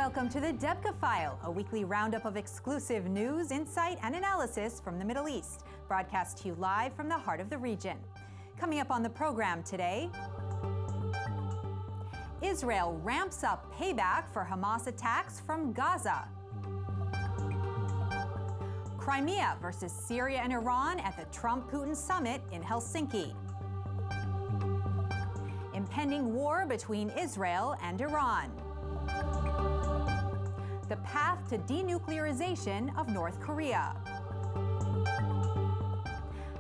Welcome to the Debka File, a weekly roundup of exclusive news, insight, and analysis from the Middle East, broadcast to you live from the heart of the region. Coming up on the program today, Israel ramps up payback for Hamas attacks from Gaza. Crimea versus Syria and Iran at the Trump-Putin summit in Helsinki. Impending war between Israel and Iran. The path to denuclearization of North Korea.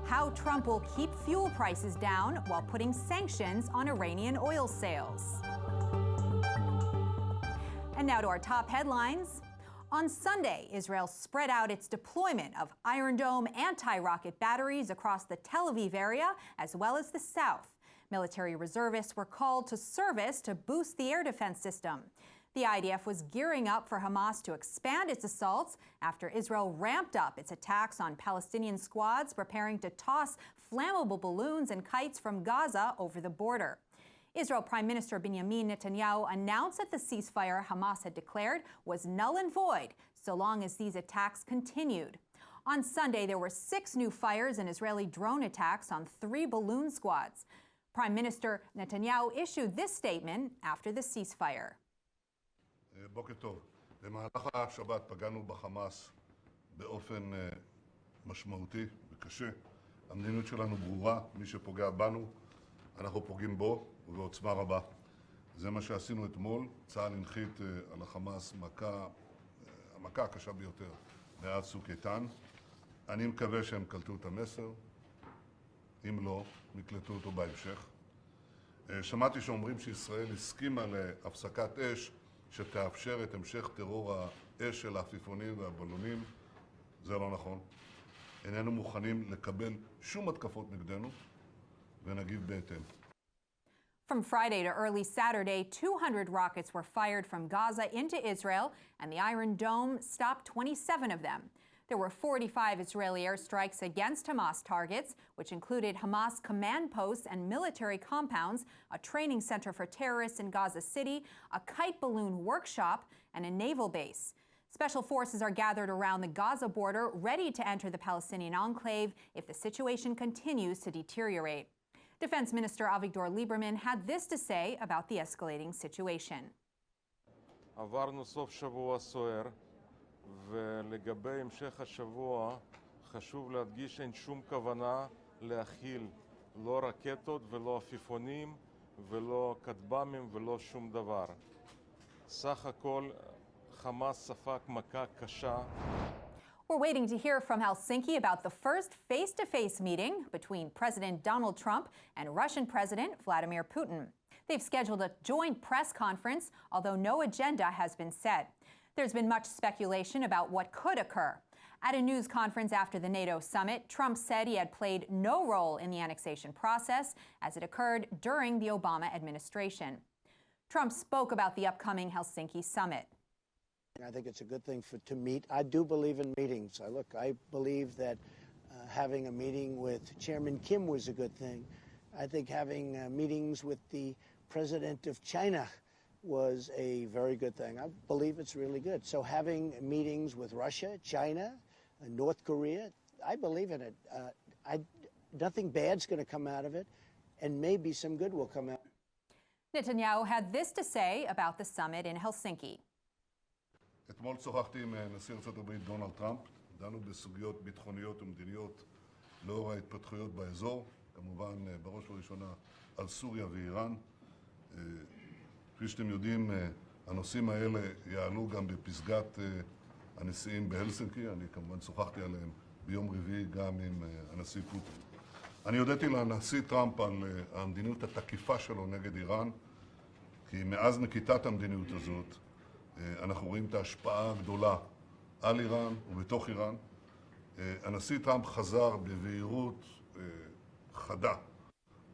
How Trump will keep fuel prices down while putting sanctions on Iranian oil sales. And now to our top headlines. On Sunday, Israel spread out its deployment of Iron Dome anti-rocket batteries across the Tel Aviv area as well as the south. Military reservists were called to service to boost the air defense system. The IDF was gearing up for Hamas to expand its assaults after Israel ramped up its attacks on Palestinian squads preparing to toss flammable balloons and kites from Gaza over the border. Israel Prime Minister Benjamin Netanyahu announced that the ceasefire Hamas had declared was null and void so long as these attacks continued. On Sunday, there were 6 new fires and Israeli drone attacks on 3 balloon squads. Prime Minister Netanyahu issued this statement after the ceasefire. בוקר טוב. במהלך השבת פגענו בחמאס באופן משמעותי וקשה. המדיניות שלנו ברורה, מי שפוגע בנו, אנחנו פוגעים בו ובעוצמה רבה. זה מה שעשינו אתמול. צה"ל הנחית על החמאס המכה הקשה ביותר מאז צוק איתן. אני מקווה שהם קלטו את המסר. אם לא, נקלטו אותו בהמשך. שמעתי שאומרים שישראל הסכימה להפסקת אש שתאפשר את המשך טרור האש של העפיפונים והבלונים. זה לא נכון. איננו מוכנים לקבל שום התקפות נגדנו ונגיב בהתאם. From Friday to early Saturday, 200 rockets were fired from Gaza into Israel, and the Iron Dome stopped 27 of them. There were 45 Israeli airstrikes against Hamas targets, which included Hamas command posts and military compounds, a training center for terrorists in Gaza City, a kite balloon workshop, and a naval base. Special forces are gathered around the Gaza border, ready to enter the Palestinian enclave if the situation continues to deteriorate. Defense Minister Avigdor Lieberman had this to say about the escalating situation. עברנו סוף שבוע סוער, ולגבי המשך השבוע חשוב להדגיש אין שום כוונה להכיל לא רקטות ולא עפיפונים ולא כטב"מים ולא שום דבר. סך הכל חמאס ספג מכה קשה. We're waiting to hear from Helsinki about the first face-to-face meeting between President Donald Trump and Russian President Vladimir Putin. They've scheduled a joint press conference, although no agenda has been set. There's been much speculation about what could occur. At a news conference after the NATO summit, Trump said he had played no role in the annexation process as it occurred during the Obama administration. Trump spoke about the upcoming Helsinki summit. I think it's a good thing to meet. I do believe in meetings. I believe that having a meeting with Chairman Kim was a good thing. I think having meetings with the president of China was a very good thing. I believe it's really good. So having meetings with Russia, China, North Korea, I believe in it. Nothing bad's going to come out of it, and maybe some good will come out. Netanyahu had this to say about the summit in Helsinki. אתמול שוחחתי עם נשיא ארצות הברית דונלד טראמפ, דנו בסוגיות ביטחוניות ומדיניות לאור ההתפתחויות באזור, כמובן בראש ובראשונה על סוריה ואיראן. כפי שאתם יודעים, הנושאים האלה יעלו גם בפסגת הנשיאים בהלסינקי, אני כמובן שוחחתי עליהם ביום רביעי גם עם הנשיא פוטין. אני הודיתי לנשיא טראמפ על המדיניות התקיפה שלו נגד איראן, כי מאז נקיטת המדיניות הזאת, אנחנו רואים את ההשפעה הגדולה על איראן ובתוך איראן. הנשיא טראמפ חזר בבהירות חדה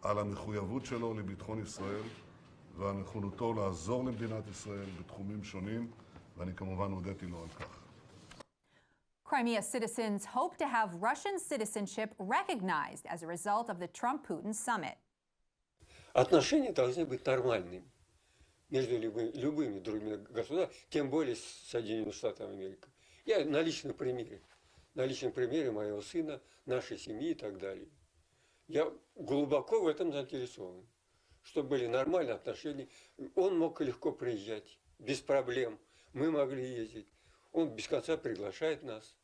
על המחויבות שלו לביטחון ישראל ועל נכונותו לעזור למדינת ישראל בתחומים שונים, ואני כמובן הודיתי לו על כך. Crimea citizens hope to have Russian citizenship recognized as a result of the Trump-Putin summit. Отношения должны быть нормальными. между любыми другими государствами, тем более с Соединенными Штатами Америки. Я на личном примере моего сына, нашей семьи и так далее. Я глубоко в этом заинтересован, чтобы были нормальные отношения. Он мог легко приезжать, без проблем. Мы могли ездить. Он без конца приглашает нас.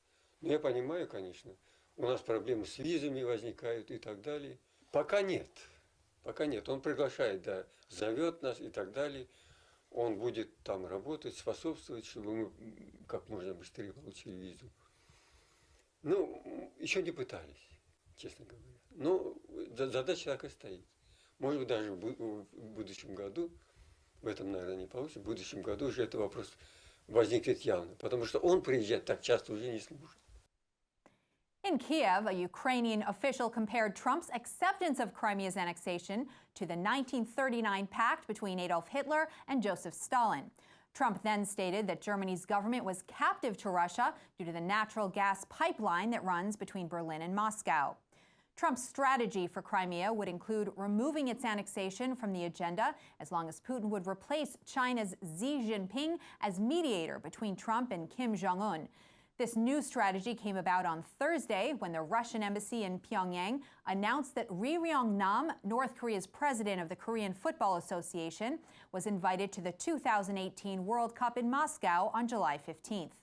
Но я понимаю, конечно, у нас проблемы с визами возникают и так далее. Пока нет. Он приглашает, да, зовет нас и так далее. Он будет там работать, способствовать, чтобы мы как можно быстрее получили визу. Ну, еще не пытались, честно говоря. Но задача так и стоит. Может быть, даже в будущем году, в этом, наверное, не получится, в будущем году уже этот вопрос возникнет явно, потому что он приезжать так часто уже не сможет. In Kiev, a Ukrainian official compared Trump's acceptance of Crimea's annexation to the 1939 pact between Adolf Hitler and Joseph Stalin. Trump then stated that Germany's government was captive to Russia due to the natural gas pipeline that runs between Berlin and Moscow. Trump's strategy for Crimea would include removing its annexation from the agenda as long as Putin would replace China's Xi Jinping as mediator between Trump and Kim Jong-un. This new strategy came about on Thursday when the Russian embassy in Pyongyang announced that Ri Ryong-nam, North Korea's president of the Korean Football Association, was invited to the 2018 World Cup in Moscow on July 15th.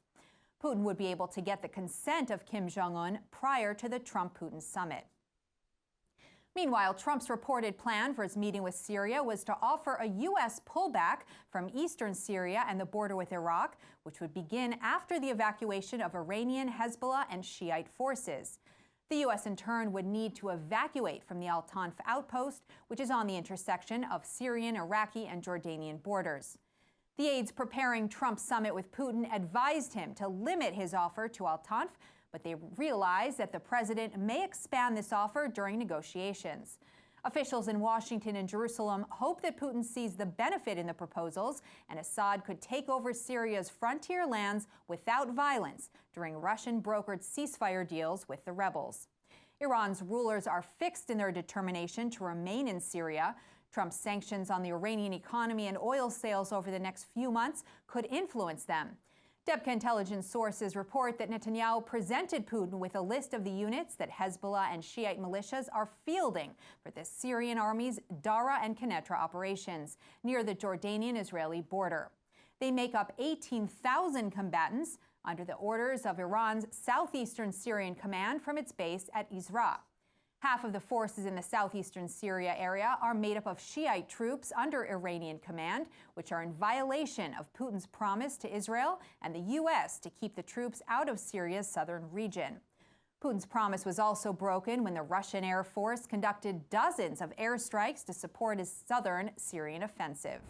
Putin would be able to get the consent of Kim Jong-un prior to the Trump-Putin summit. Meanwhile, Trump's reported plan for his meeting with Syria was to offer a U.S. pullback from eastern Syria and the border with Iraq, which would begin after the evacuation of Iranian Hezbollah and Shiite forces. The U.S. in turn would need to evacuate from the Al-Tanf outpost, which is on the intersection of Syrian, Iraqi, and Jordanian borders. The aides preparing Trump's summit with Putin advised him to limit his offer to Al-Tanf, but they realize that the president may expand this offer during negotiations. Officials in Washington and Jerusalem hope that Putin sees the benefit in the proposals and Assad could take over Syria's frontier lands without violence during Russian-brokered ceasefire deals with the rebels. Iran's rulers are fixed in their determination to remain in Syria. Trump's sanctions on the Iranian economy and oil sales over the next few months could influence them. Debka intelligence sources report that Netanyahu presented Putin with a list of the units that Hezbollah and Shiite militias are fielding for the Syrian army's Dara and Quneitra operations near the Jordanian-Israeli border. They make up 18,000 combatants under the orders of Iran's southeastern Syrian command from its base at Izra. Half of the forces in the southeastern Syria area are made up of Shiite troops under Iranian command, which are in violation of Putin's promise to Israel and the U.S. to keep the troops out of Syria's southern region. Putin's promise was also broken when the Russian Air Force conducted dozens of airstrikes to support his southern Syrian offensive.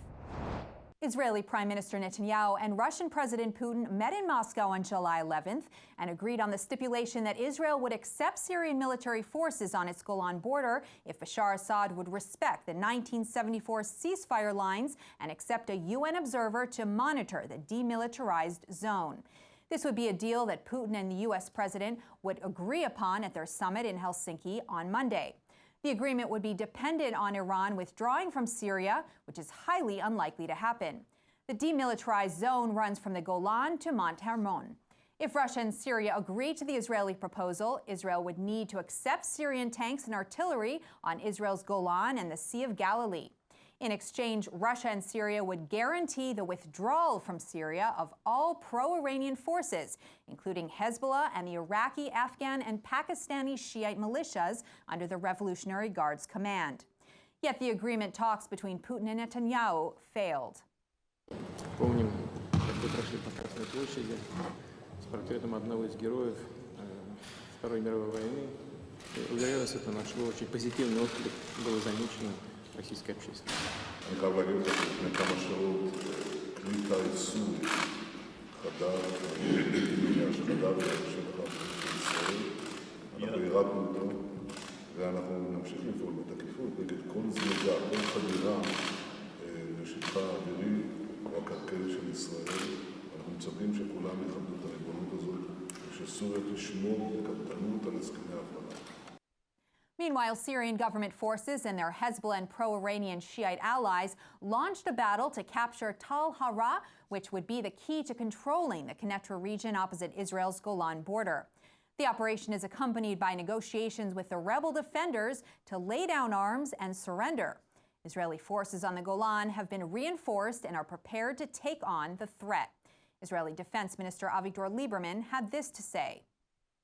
Israeli Prime Minister Netanyahu and Russian President Putin met in Moscow on July 11th and agreed on the stipulation that Israel would accept Syrian military forces on its Golan border if Bashar Assad would respect the 1974 ceasefire lines and accept a UN observer to monitor the demilitarized zone. This would be a deal that Putin and the U.S. president would agree upon at their summit in Helsinki on Monday. The agreement would be dependent on Iran withdrawing from Syria, which is highly unlikely to happen. The demilitarized zone runs from the Golan to Mount Hermon. If Russia and Syria agree to the Israeli proposal, Israel would need to accept Syrian tanks and artillery on Israel's Golan and the Sea of Galilee. In exchange, Russia and Syria would guarantee the withdrawal from Syria of all pro-Iranian forces, including Hezbollah and the Iraqi, Afghan, and Pakistani Shiite militias under the Revolutionary Guard's command. Yet the agreement talks between Putin and Netanyahu failed. Помним, как вы прошли по Красной площади с портретом одного из героев Второй мировой войны. Уверяю вас, это нашло очень позитивный отклик, было замечено российской общественностью. אני חייב להגיד לך שלפני כמה שעות כלי טיס סורי חדר לשטח ישראל. אנחנו הרדנו אותו ואנחנו נמשיך לפעול בתקיפות נגד כל זליגה, כל חדירה לשטחה האווירי או הקרקעי של ישראל. אנחנו מצפים שכולם יכבדו את הריבונות הזאת ושסוריה תשמור בקפדנות על הסכמי ההפרדה. Meanwhile, Syrian government forces and their Hezbollah and pro-Iranian Shiite allies launched a battle to capture Tal Hara, which would be the key to controlling the Quneitra region opposite Israel's Golan border. The operation is accompanied by negotiations with the rebel defenders to lay down arms and surrender. Israeli forces on the Golan have been reinforced and are prepared to take on the threat. Israeli Defense Minister Avigdor Lieberman had this to say.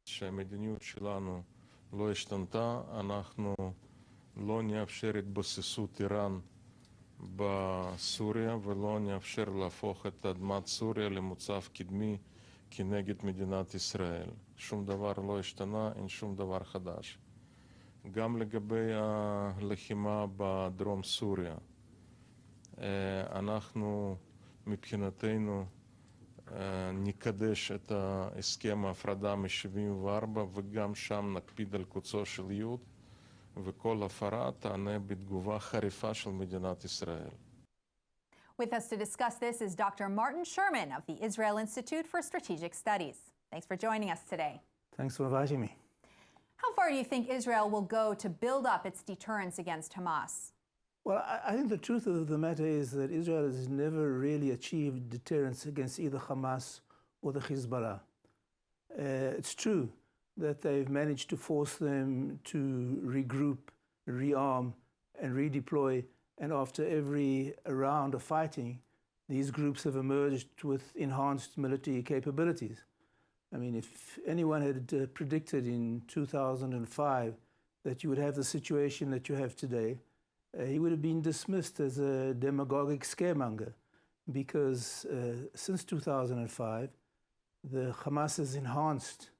שהמדיניות שלנו לא השתנתה, אנחנו לא נאפשר התבססות איראן בסוריה ולא נאפשר להפוך את אדמת סוריה למוצב קדמי כנגד מדינת ישראל. שום דבר לא השתנה, אין שום דבר חדש. גם לגבי הלחימה בדרום סוריה, אנחנו מבחינתנו נקדש את הסכם ההפרדה מ-74 וגם שם נקפיד על קוצו של יוד וכל הפרה תענה בתגובה חריפה של מדינת ישראל. With us to discuss this is Dr. Martin Sherman of the Israel Institute for Strategic Studies. Thanks for joining us today. Thanks for inviting me. How far do you think Israel will go to build up its deterrence against Hamas? Well, I think the truth of the matter is that Israel has never really achieved deterrence against either Hamas or the Hezbollah. It's true that they've managed to force them to regroup, rearm, and redeploy, and after every round of fighting, these groups have emerged with enhanced military capabilities. I mean, if anyone had predicted in 2005 that you would have the situation that you have today, he would have been dismissed as a demagogic scaremonger, because since 2005, the Hamas has enhanced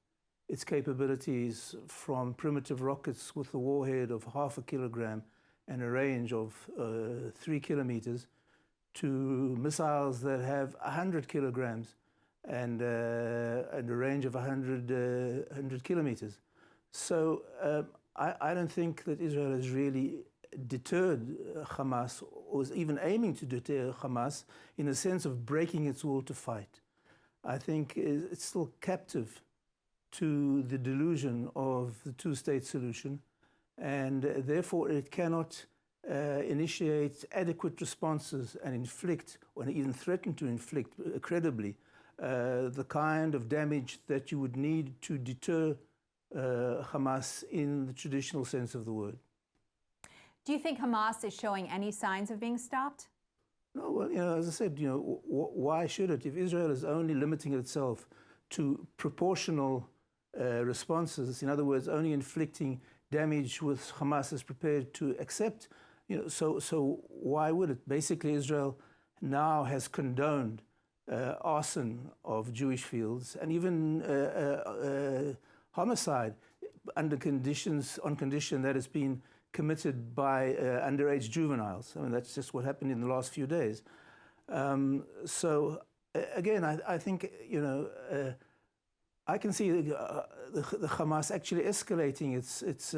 its capabilities from primitive rockets with a warhead of 0.5 kilogram and a range of 3 kilometers to missiles that have 100 kilograms and a range of 100 kilometers. So I don't think that Israel has really deterred Hamas or is even aiming to deter Hamas in the sense of breaking its will to fight. I think it's still captive to the delusion of the two-state solution, and therefore it cannot initiate adequate responses and inflict, or even threaten to inflict credibly, the kind of damage that you would need to deter Hamas in the traditional sense of the word. Do you think Hamas is showing any signs of being stopped? No, well, as I said, why should it? If Israel is only limiting itself to proportional responses, in other words, only inflicting damage which Hamas is prepared to accept, so why would it? Basically, Israel now has condoned arson of Jewish fields and even homicide on condition that it's been committed by underage juveniles. I mean, that's just what happened in the last few days. So again, I think, I can see the Hamas actually escalating its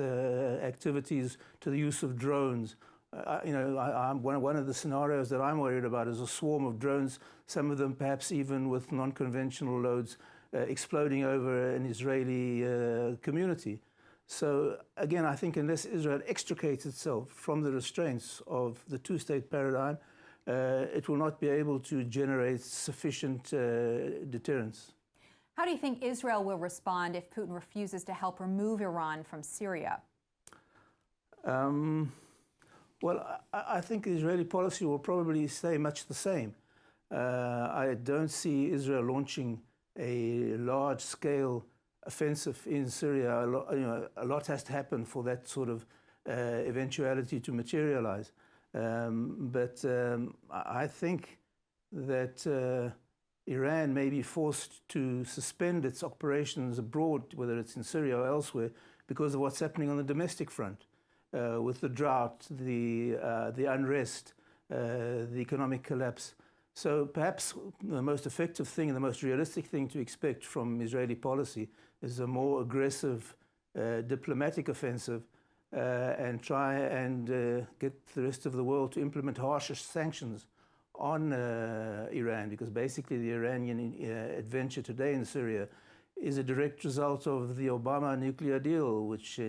activities to the use of drones. One of the scenarios that I'm worried about is a swarm of drones, some of them perhaps even with non-conventional loads, exploding over an Israeli community. So again, I think unless Israel extricates itself from the restraints of the two-state paradigm, it will not be able to generate sufficient deterrence. How do you think Israel will respond if Putin refuses to help remove Iran from Syria? Well, I think the Israeli policy will probably stay much the same. I don't see Israel launching a large-scale offensive in Syria. A lot has to happen for that sort of eventuality to materialize. But I think that Iran may be forced to suspend its operations abroad, whether it's in Syria or elsewhere, because of what's happening on the domestic front, with the drought, the unrest, the economic collapse. So perhaps the most effective thing and the most realistic thing to expect from Israeli policy is a more aggressive diplomatic offensive and try and get the rest of the world to implement harsher sanctions on Iran, because basically the Iranian adventure today in Syria is a direct result of the Obama nuclear deal, which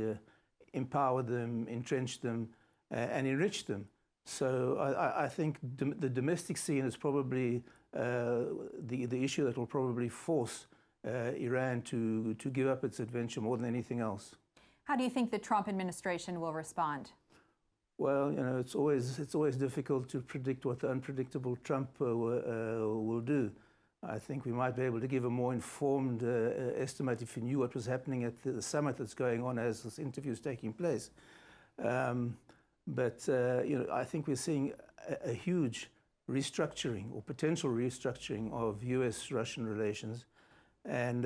empower them, entrench them, and enrich them. So I think the domestic scene is probably the issue that will probably force Iran to give up its adventure more than anything else. How do you think the Trump administration will respond? Well, you know, it's always difficult to predict what the unpredictable Trump will do. I think we might be able to give a more informed estimate if we knew what was happening at the summit that's going on as this interview is taking place. But you know, I think we're seeing a huge restructuring or potential restructuring of U.S.-Russian relations, and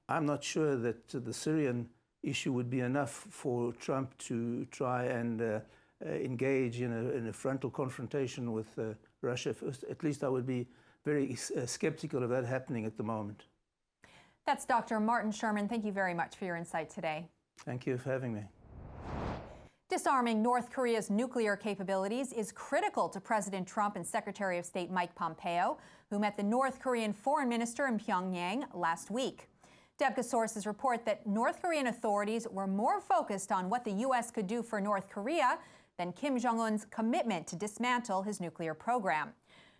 I'm not sure that the Syrian issue would be enough for Trump to try and engage in a frontal confrontation with Russia. At least I would be very skeptical of that happening at the moment. That's Dr. Martin Sherman. Thank you very much for your insight today. Thank you for having me. Disarming North Korea's nuclear capabilities is critical to President Trump and Secretary of State Mike Pompeo, who met the North Korean foreign minister in Pyongyang last week. Debka sources report that North Korean authorities were more focused on what the U.S. could do for North Korea than Kim Jong-un's commitment to dismantle his nuclear program.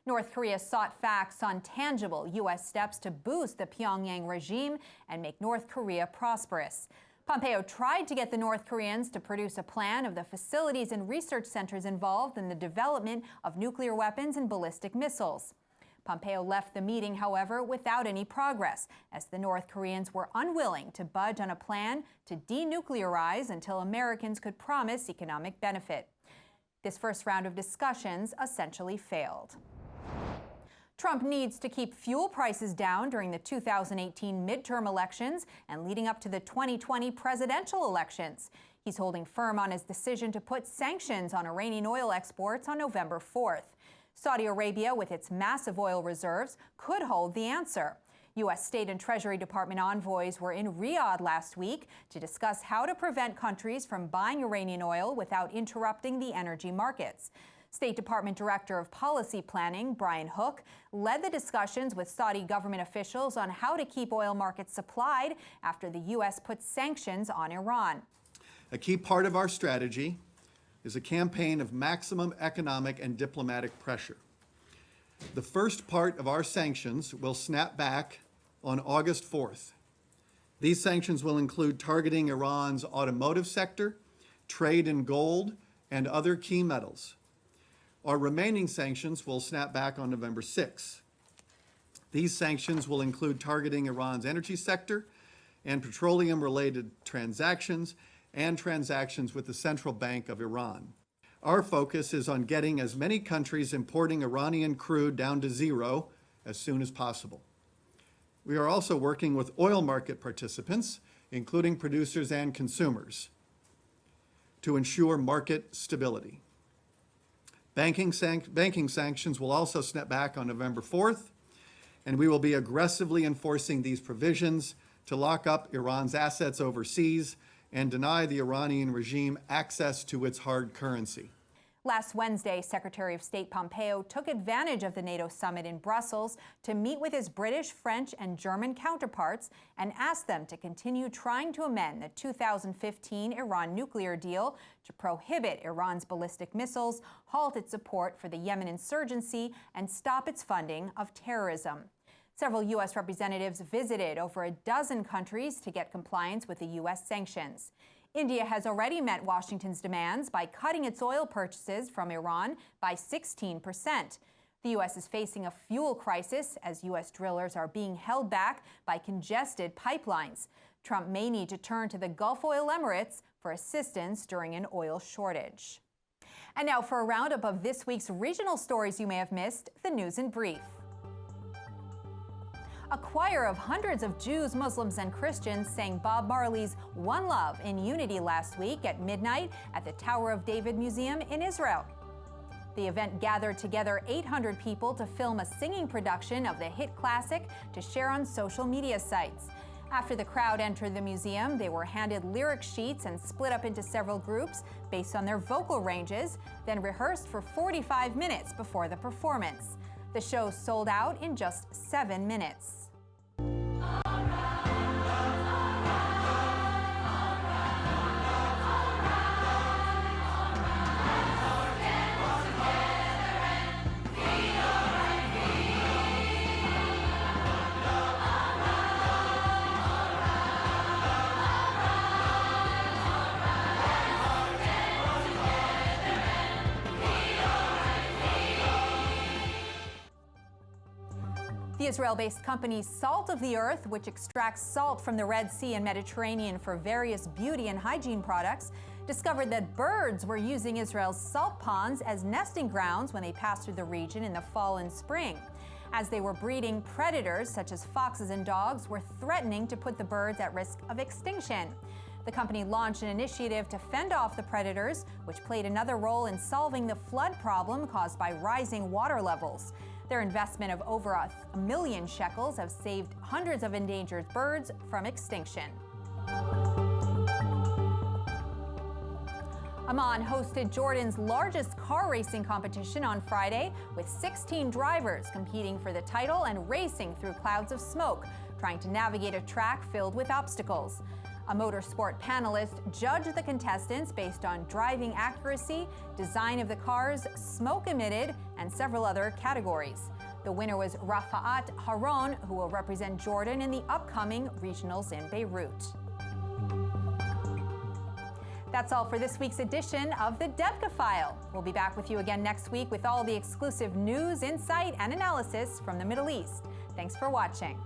North Korea sought facts on tangible U.S. steps to boost the Pyongyang regime and make North Korea prosperous. Pompeo tried to get the North Koreans to produce a plan of the facilities and research centers involved in the development of nuclear weapons and ballistic missiles. Pompeo left the meeting, however, without any progress, as the North Koreans were unwilling to budge on a plan to denuclearize until Americans could promise economic benefit. This first round of discussions essentially failed. Trump needs to keep fuel prices down during the 2018 midterm elections and leading up to the 2020 presidential elections. He's holding firm on his decision to put sanctions on Iranian oil exports on November 4th. Saudi Arabia, with its massive oil reserves, could hold the answer. U.S. State and Treasury Department envoys were in Riyadh last week to discuss how to prevent countries from buying Iranian oil without interrupting the energy markets. State Department Director of Policy Planning, Brian Hook, led the discussions with Saudi government officials on how to keep oil markets supplied after the U.S. put sanctions on Iran. A key part of our strategy is a campaign of maximum economic and diplomatic pressure. The first part of our sanctions will snap back on August 4th. These sanctions will include targeting Iran's automotive sector, trade in gold, and other key metals. Our remaining sanctions will snap back on November 6th. These sanctions will include targeting Iran's energy sector and petroleum-related transactions and transactions with the Central Bank of Iran. Our focus is on getting as many countries importing Iranian crude down to zero as soon as possible. We are also working with oil market participants, including producers and consumers, to ensure market stability. Banking sanctions will also snap back on November 4th, and we will be aggressively enforcing these provisions to lock up Iran's assets overseas and deny the Iranian regime access to its hard currency. Last Wednesday, Secretary of State Pompeo took advantage of the NATO summit in Brussels to meet with his British, French, and German counterparts and ask them to continue trying to amend the 2015 Iran nuclear deal to prohibit Iran's ballistic missiles, halt its support for the Yemen insurgency, and stop its funding of terrorism. Several U.S. representatives visited over a dozen countries to get compliance with the U.S. sanctions. India has already met Washington's demands by cutting its oil purchases from Iran by 16%. The U.S. is facing a fuel crisis as U.S. drillers are being held back by congested pipelines. Trump may need to turn to the Gulf Oil Emirates for assistance during an oil shortage. And now for a roundup of this week's regional stories you may have missed, the news in brief. A choir of hundreds of Jews, Muslims, and Christians sang Bob Marley's One Love in Unity last week at midnight at the Tower of David Museum in Israel. The event gathered together 800 people to film a singing production of the hit classic to share on social media sites. After the crowd entered the museum, they were handed lyric sheets and split up into several groups based on their vocal ranges, then rehearsed for 45 minutes before the performance. The show sold out in just 7 minutes. The Israel-based company Salt of the Earth, which extracts salt from the Red Sea and Mediterranean for various beauty and hygiene products, discovered that birds were using Israel's salt ponds as nesting grounds when they passed through the region in the fall and spring. As they were breeding, predators such as foxes and dogs were threatening to put the birds at risk of extinction. The company launched an initiative to fend off the predators, which played another role in solving the flood problem caused by rising water levels. Their investment of over a million shekels have saved hundreds of endangered birds from extinction. Amman hosted Jordan's largest car racing competition on Friday, with 16 drivers competing for the title and racing through clouds of smoke, trying to navigate a track filled with obstacles. A motorsport panelist judged the contestants based on driving accuracy, design of the cars, smoke emitted, and several other categories. The winner was Rafa'at Haron, who will represent Jordan in the upcoming regionals in Beirut. That's all for this week's edition of the Debka File. We'll be back with you again next week with all the exclusive news, insight, and analysis from the Middle East. Thanks for watching.